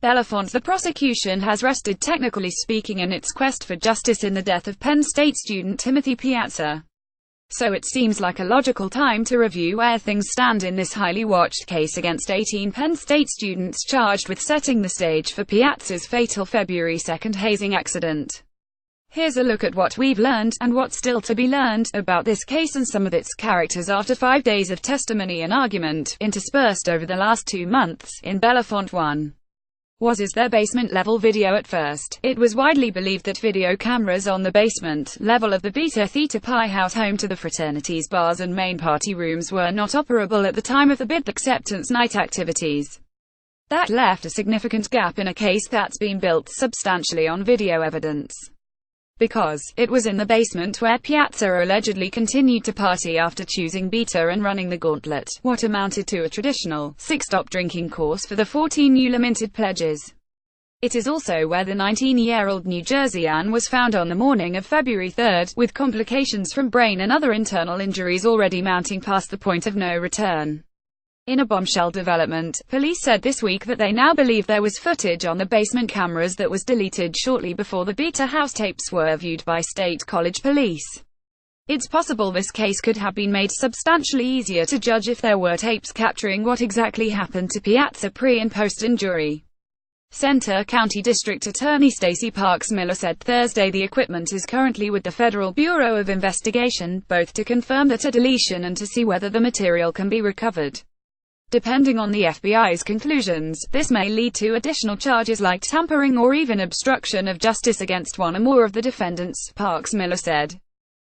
Bellefonte. The prosecution has rested, technically speaking, in its quest for justice in the death of Penn State student Timothy Piazza. So it seems like a logical time to review where things stand in this highly watched case against 18 Penn State students charged with setting the stage for Piazza's fatal February 2 hazing accident. Here's a look at what we've learned, and what's still to be learned, about this case and some of its characters after 5 days of testimony and argument, interspersed over the last 2 months, in Bellefonte 1. Is their basement-level video. At first, it was widely believed that video cameras on the basement level of the Beta Theta Pi house, home to the fraternity's bars and main party rooms, were not operable at the time of the bid acceptance night activities. That left a significant gap in a case that's been built substantially on video evidence. Because it was in the basement where Piazza allegedly continued to party after choosing Beta and running the gauntlet, what amounted to a traditional, six-stop drinking course for the 14 newly minted pledges. It is also where the 19-year-old New Jerseyan was found on the morning of February 3, with complications from brain and other internal injuries already mounting past the point of no return. In a bombshell development, police said this week that they now believe there was footage on the basement cameras that was deleted shortly before the Beta house tapes were viewed by State College police. It's possible this case could have been made substantially easier to judge if there were tapes capturing what exactly happened to Piazza pre- and post-injury. Center County District Attorney Stacey Parks Miller said Thursday the equipment is currently with the Federal Bureau of Investigation, both to confirm that a deletion and to see whether the material can be recovered. Depending on the FBI's conclusions, this may lead to additional charges like tampering or even obstruction of justice against one or more of the defendants, Parks Miller said.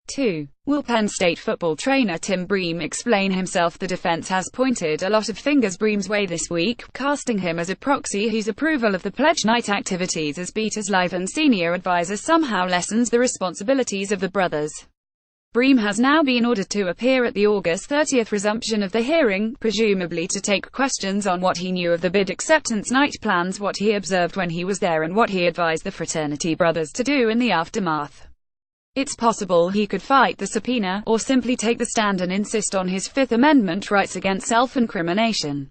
2. Will Penn State football trainer Tim Bream explain himself? The defense has pointed a lot of fingers Bream's way this week, casting him as a proxy whose approval of the pledge night activities as Beta's live and senior advisor somehow lessens the responsibilities of the brothers. Bream has now been ordered to appear at the August 30 resumption of the hearing, presumably to take questions on what he knew of the bid acceptance night plans, what he observed when he was there, and what he advised the fraternity brothers to do in the aftermath. It's possible he could fight the subpoena, or simply take the stand and insist on his Fifth Amendment rights against self-incrimination.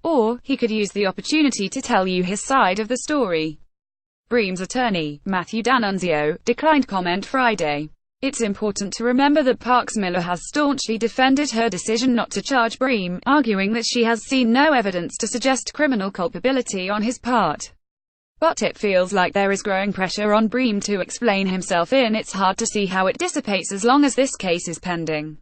Or, he could use the opportunity to tell you his side of the story. Bream's attorney, Matthew D'Annunzio, declined comment Friday. It's important to remember that Parks Miller has staunchly defended her decision not to charge Bream, arguing that she has seen no evidence to suggest criminal culpability on his part. But it feels like there is growing pressure on Bream to explain himself, and it's hard to see how it dissipates as long as this case is pending.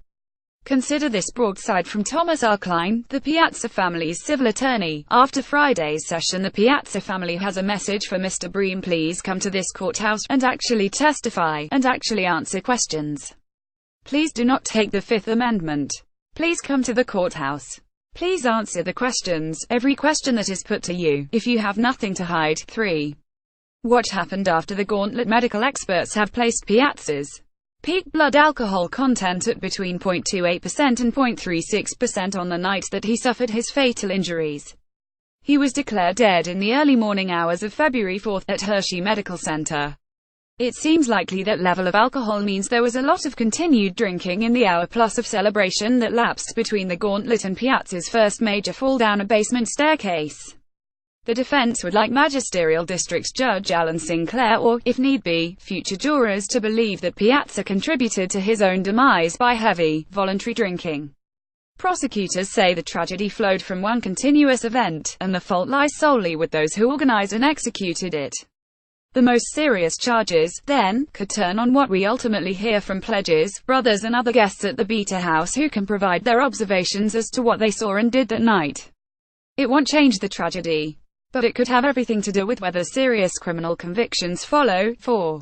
Consider this broadside from Thomas R. Klein, the Piazza family's civil attorney. After Friday's session, the Piazza family has a message for Mr. Bream: please come to this courthouse, and actually testify, and actually answer questions. Please do not take the Fifth Amendment. Please come to the courthouse. Please answer the questions, every question that is put to you, if you have nothing to hide. 3. What happened after the gauntlet? Medical experts have placed Piazza's peak blood alcohol content at between 0.28% and 0.36% on the night that he suffered his fatal injuries. He was declared dead in the early morning hours of February 4 at Hershey Medical Center. It seems likely that level of alcohol means there was a lot of continued drinking in the hour-plus of celebration that lapsed between the gauntlet and Piazza's first major fall down a basement staircase. The defense would like Magisterial District Judge Alan Sinclair, or, if need be, future jurors to believe that Piazza contributed to his own demise by heavy, voluntary drinking. Prosecutors say the tragedy flowed from one continuous event, and the fault lies solely with those who organized and executed it. The most serious charges, then, could turn on what we ultimately hear from pledges, brothers and other guests at the Beta house who can provide their observations as to what they saw and did that night. It won't change the tragedy, but it could have everything to do with whether serious criminal convictions follow. 4.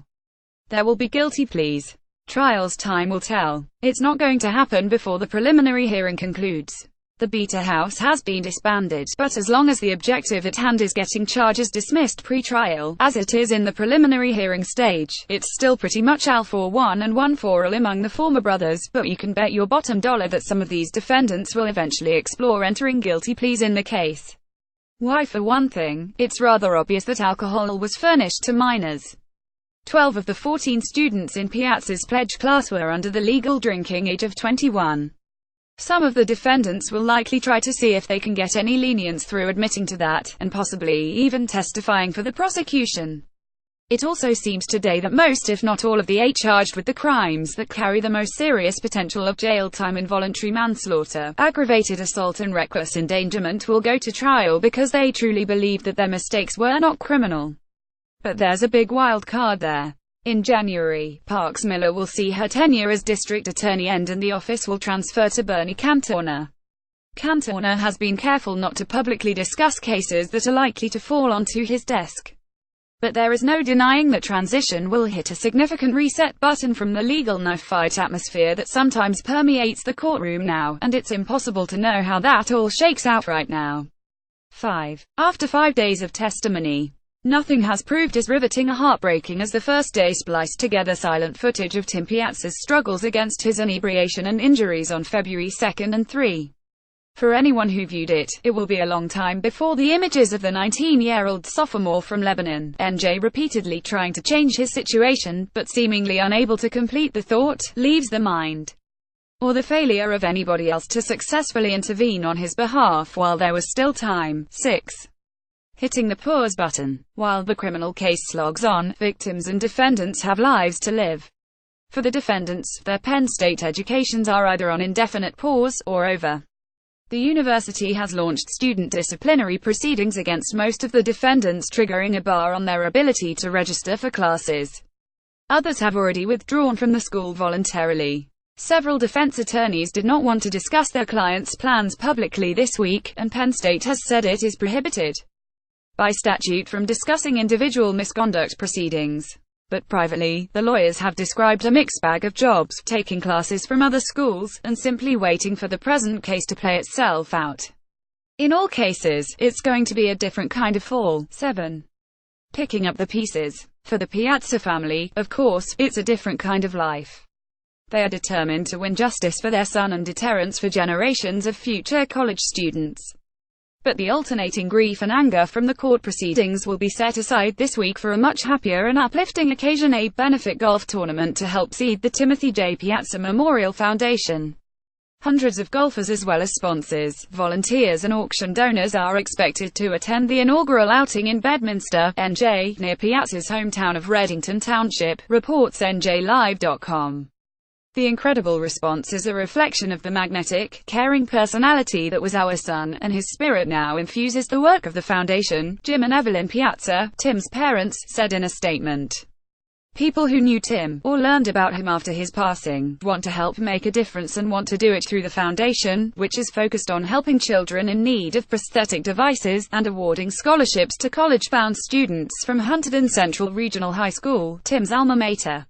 There will be guilty pleas. Trials time will tell. It's not going to happen before the preliminary hearing concludes. The Beta house has been disbanded, but as long as the objective at hand is getting charges dismissed pre-trial, as it is in the preliminary hearing stage, it's still pretty much all for one and one for all among the former brothers, but you can bet your bottom dollar that some of these defendants will eventually explore entering guilty pleas in the case. Why? For one thing, it's rather obvious that alcohol was furnished to minors. 12 of the 14 students in Piazza's pledge class were under the legal drinking age of 21. Some of the defendants will likely try to see if they can get any lenience through admitting to that, and possibly even testifying for the prosecution. It also seems today that most, if not all, of the 8 charged with the crimes that carry the most serious potential of jail time, involuntary manslaughter, aggravated assault and reckless endangerment, will go to trial because they truly believe that their mistakes were not criminal. But there's a big wild card there. In January, Parks Miller will see her tenure as district attorney end and the office will transfer to Bernie Cantorna. Cantorna has been careful not to publicly discuss cases that are likely to fall onto his desk. But there is no denying that transition will hit a significant reset button from the legal knife fight atmosphere that sometimes permeates the courtroom now, and it's impossible to know how that all shakes out right now. 5. After 5 days of testimony, nothing has proved as riveting or heartbreaking as the first day spliced together silent footage of Tim Piazza's struggles against his inebriation and injuries on February 2 and 3. For anyone who viewed it, it will be a long time before the images of the 19-year-old sophomore from Lebanon, NJ, repeatedly trying to change his situation, but seemingly unable to complete the thought, leaves the mind. Or the failure of anybody else to successfully intervene on his behalf while there was still time. 6. Hitting the pause button. While the criminal case slogs on, victims and defendants have lives to live. For the defendants, their Penn State educations are either on indefinite pause, or over. The university has launched student disciplinary proceedings against most of the defendants, triggering a bar on their ability to register for classes. Others have already withdrawn from the school voluntarily. Several defense attorneys did not want to discuss their clients' plans publicly this week, and Penn State has said it is prohibited by statute from discussing individual misconduct proceedings. But privately, the lawyers have described a mixed bag of jobs, taking classes from other schools, and simply waiting for the present case to play itself out. In all cases, it's going to be a different kind of fall. 7. Picking up the pieces. For the Piazza family, of course, it's a different kind of life. They are determined to win justice for their son and deterrence for generations of future college students. But the alternating grief and anger from the court proceedings will be set aside this week for a much happier and uplifting occasion, a benefit golf tournament to help seed the Timothy J. Piazza Memorial Foundation. Hundreds of golfers as well as sponsors, volunteers and auction donors are expected to attend the inaugural outing in Bedminster, NJ, near Piazza's hometown of Reddington Township, reports NJLive.com. The incredible response is a reflection of the magnetic, caring personality that was our son, and his spirit now infuses the work of the foundation, Jim and Evelyn Piazza, Tim's parents, said in a statement. People who knew Tim, or learned about him after his passing, want to help make a difference and want to do it through the foundation, which is focused on helping children in need of prosthetic devices, and awarding scholarships to college-bound students from Hunterdon Central Regional High School, Tim's alma mater.